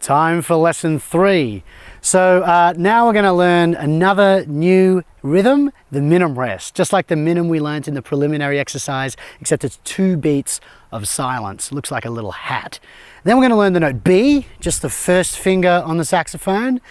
Time for lesson 3. So now we're going to learn another new rhythm, the minim rest, just like the minim we learned in the preliminary exercise, except it's 2 beats of silence. It looks like a little hat. Then we're going to learn the note B, just the first finger on the saxophone.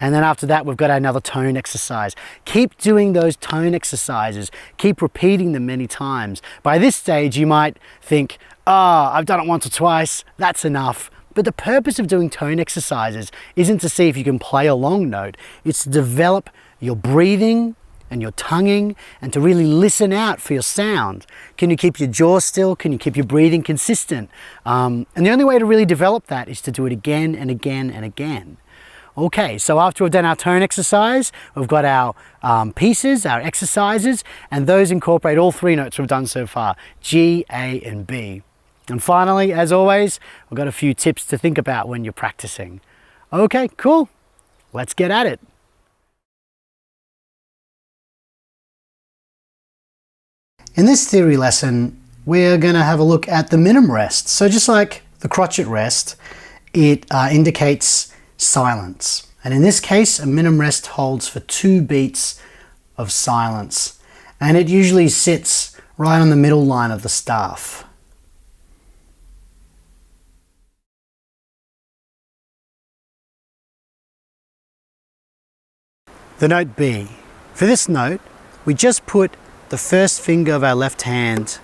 And then after that, we've got another tone exercise. Keep doing those tone exercises. Keep repeating them many times. By this stage, you might think, I've done it once or twice, that's enough. But the purpose of doing tone exercises isn't to see if you can play a long note. It's to develop your breathing and your tonguing and to really listen out for your sound. Can you keep your jaw still? Can you keep your breathing consistent? And the only way to really develop that is to do it again and again and again. Okay, so after we've done our tone exercise, we've got our pieces, our exercises, and those incorporate all 3 notes we've done so far, G, A, and B. And finally, as always, we've got a few tips to think about when you're practicing. Okay, cool. Let's get at it. In this theory lesson, we're going to have a look at the minim rest. So just like the crotchet rest, it indicates silence. And in this case, a minim rest holds for 2 beats of silence. And it usually sits right on the middle line of the staff. The note B. For this note, we just put the first finger of our left hand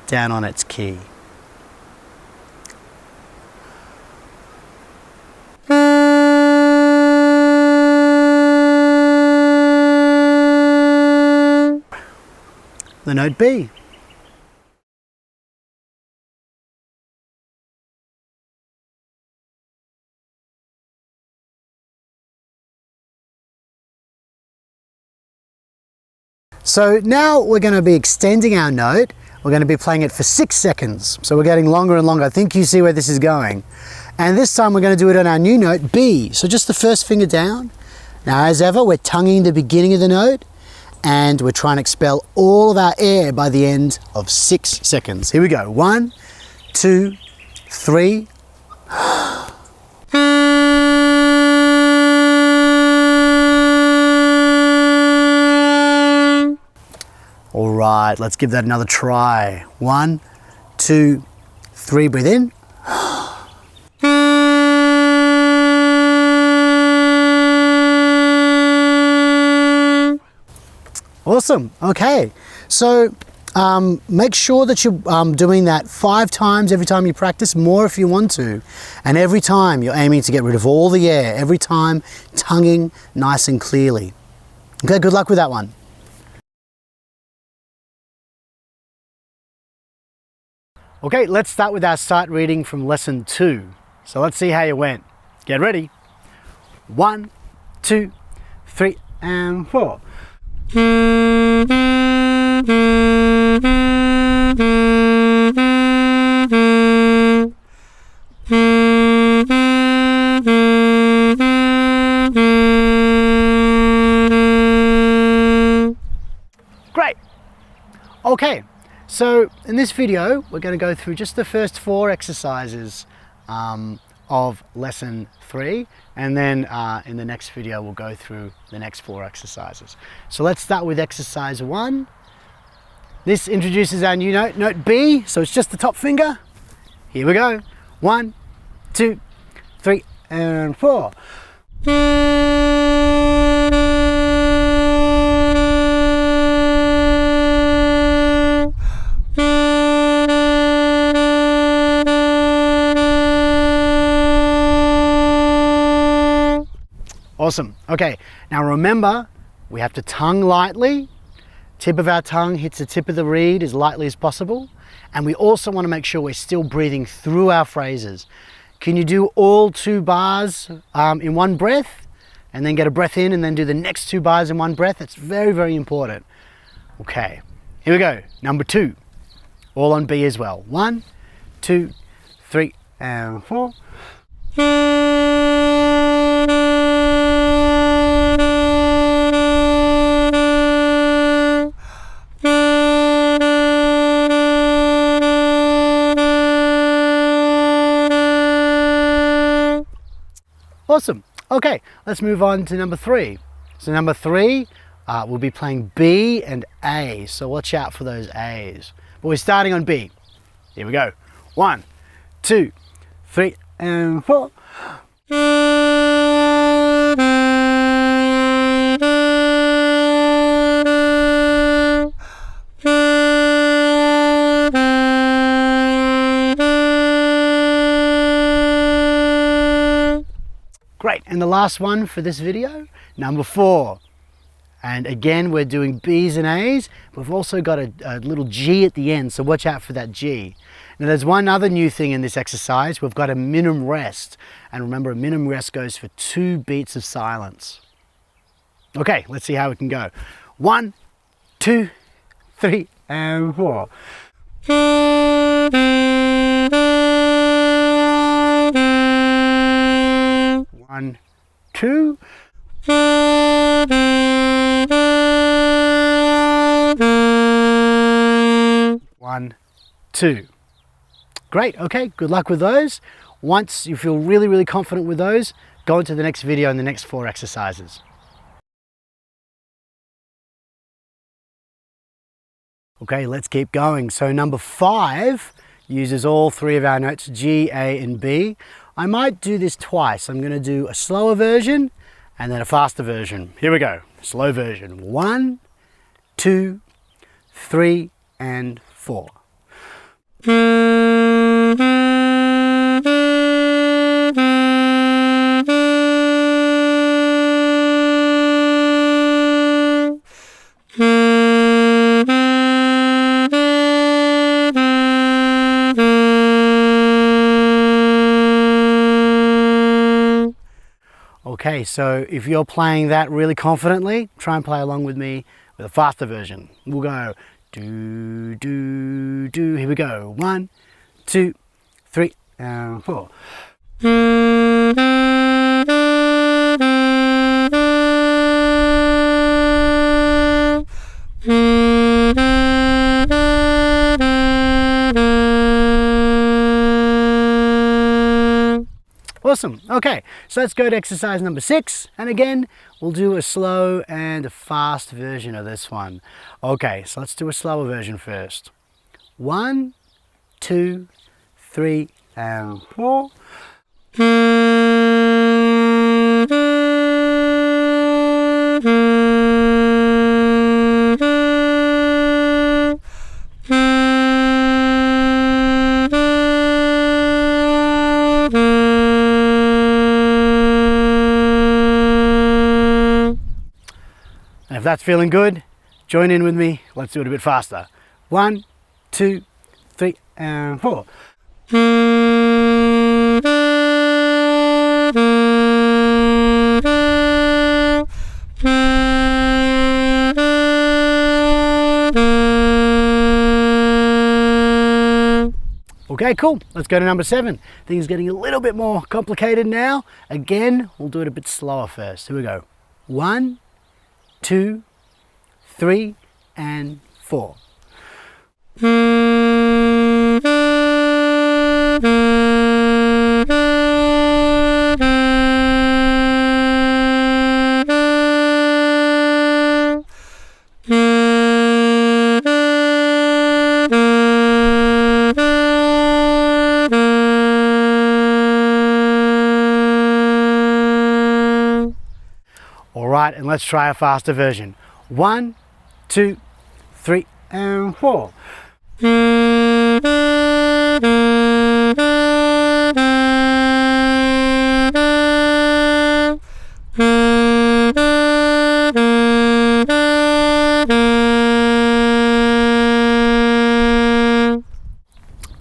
down on its key. The note B. So now we're going to be extending our note. We're going to be playing it for 6 seconds. So we're getting longer and longer. I think you see where this is going. And this time we're going to do it on our new note, B. So just the first finger down. Now as ever, we're tonguing the beginning of the note and we're trying to expel all of our air by the end of 6 seconds. Here we go. 1, 2, 3. All right, let's give that another try. 1, 2, 3, breathe in. Awesome, okay. So make sure that you're doing that 5 times every time you practice, more if you want to. And every time you're aiming to get rid of all the air, every time tonguing nice and clearly. Okay, good luck with that one. Okay, let's start with our sight reading from lesson 2. So let's see how you went. Get ready. 1, 2, 3, and 4. Great. Okay. So in this video, we're going to go through just the first 4 exercises of lesson 3, and then in the next video, we'll go through the next 4 exercises. So let's start with exercise 1. This introduces our new note, note B, so it's just the top finger. Here we go. 1, 2, 3, and 4. Awesome. Okay, now remember, we have to tongue lightly. Tip of our tongue hits the tip of the reed as lightly as possible. And we also want to make sure we're still breathing through our phrases. Can you do all 2 bars in one breath? And then get a breath in and then do the next 2 bars in one breath? It's very, very important. Okay, here we go. Number 2. All on B as well. 1, 2, 3, and 4. Awesome. Okay, let's move on to number 3. So number 3, we'll be playing B and A. So watch out for those A's. But we're starting on B. Here we go. 1, 2, 3, and 4. Great, and the last one for this video, number 4. And again, we're doing B's and A's. We've also got a little G at the end, so watch out for that G. Now there's one other new thing in this exercise. We've got a minimum rest. And remember, a minimum rest goes for 2 beats of silence. Okay, let's see how we can go. 1, 2, 3, and 4. 1, 2. 1, 2. Great, okay, good luck with those. Once you feel really confident with those, go into the next video and the next 4 exercises. Okay, let's keep going. So number 5 uses all 3 of our notes, G, A, and B. I might do this twice. I'm going to do a slower version and then a faster version. Here we go. Slow version. 1, 2, 3, and 4. Okay, so if you're playing that really confidently, try and play along with me with a faster version. We'll go do, do, do. Here we go. 1, 2, 3, and 4. Awesome. Okay, so let's go to exercise number 6. And again, we'll do a slow and a fast version of this one. Okay, so let's do a slower version first. 1, 2, 3, and 4. And if that's feeling good, join in with me. Let's do it a bit faster. 1, 2, 3, and 4. Okay, cool. Let's go to number 7. Things getting a little bit more complicated now. Again, we'll do it a bit slower first. Here we go. 1, 2, 3, and 4. All right, and let's try a faster version. 1, 2, 3, and 4.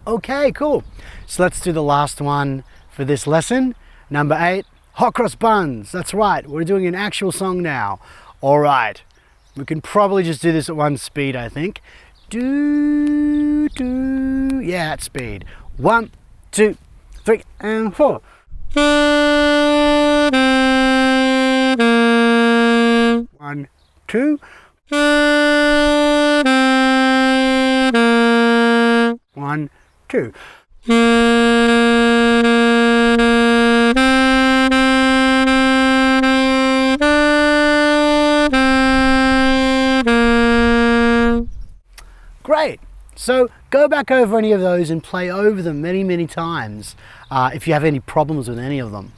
Okay, cool. So let's do the last one for this lesson. Number 8, hot cross buns. That's right, we're doing an actual song now. All right, we can probably just do this at one speed, I think. Do, do, yeah, at speed. 1, 2, 3, and 4. 1, 2. 1, 2. So go back over any of those and play over them many, many times if you have any problems with any of them.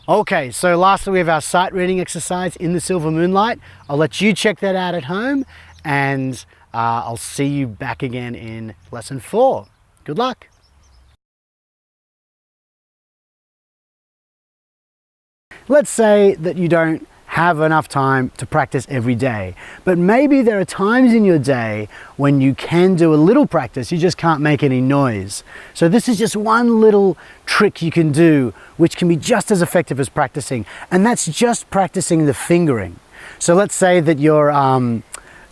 Okay, so lastly we have our sight reading exercise in the silver moonlight. I'll let you check that out at home, and I'll see you back again in lesson 4. Good luck. Let's say that you don't have enough time to practice every day, but maybe there are times in your day when you can do a little practice, you just can't make any noise. So this is just one little trick you can do which can be just as effective as practicing, and that's just practicing the fingering. So let's say that you're on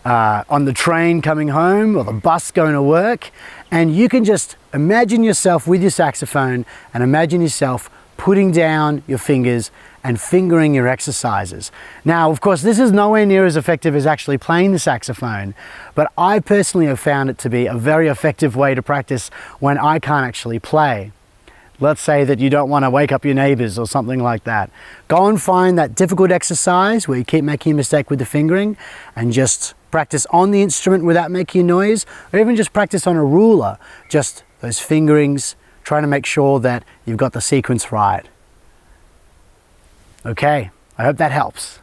the train coming home or the bus going to work, and you can just imagine yourself with your saxophone and imagine yourself putting down your fingers and fingering your exercises. Now, of course, this is nowhere near as effective as actually playing the saxophone, but I personally have found it to be a very effective way to practice when I can't actually play. Let's say that you don't want to wake up your neighbors or something like that. Go and find that difficult exercise where you keep making a mistake with the fingering and just practice on the instrument without making a noise, or even just practice on a ruler, just those fingerings, trying to make sure that you've got the sequence right. Okay, I hope that helps.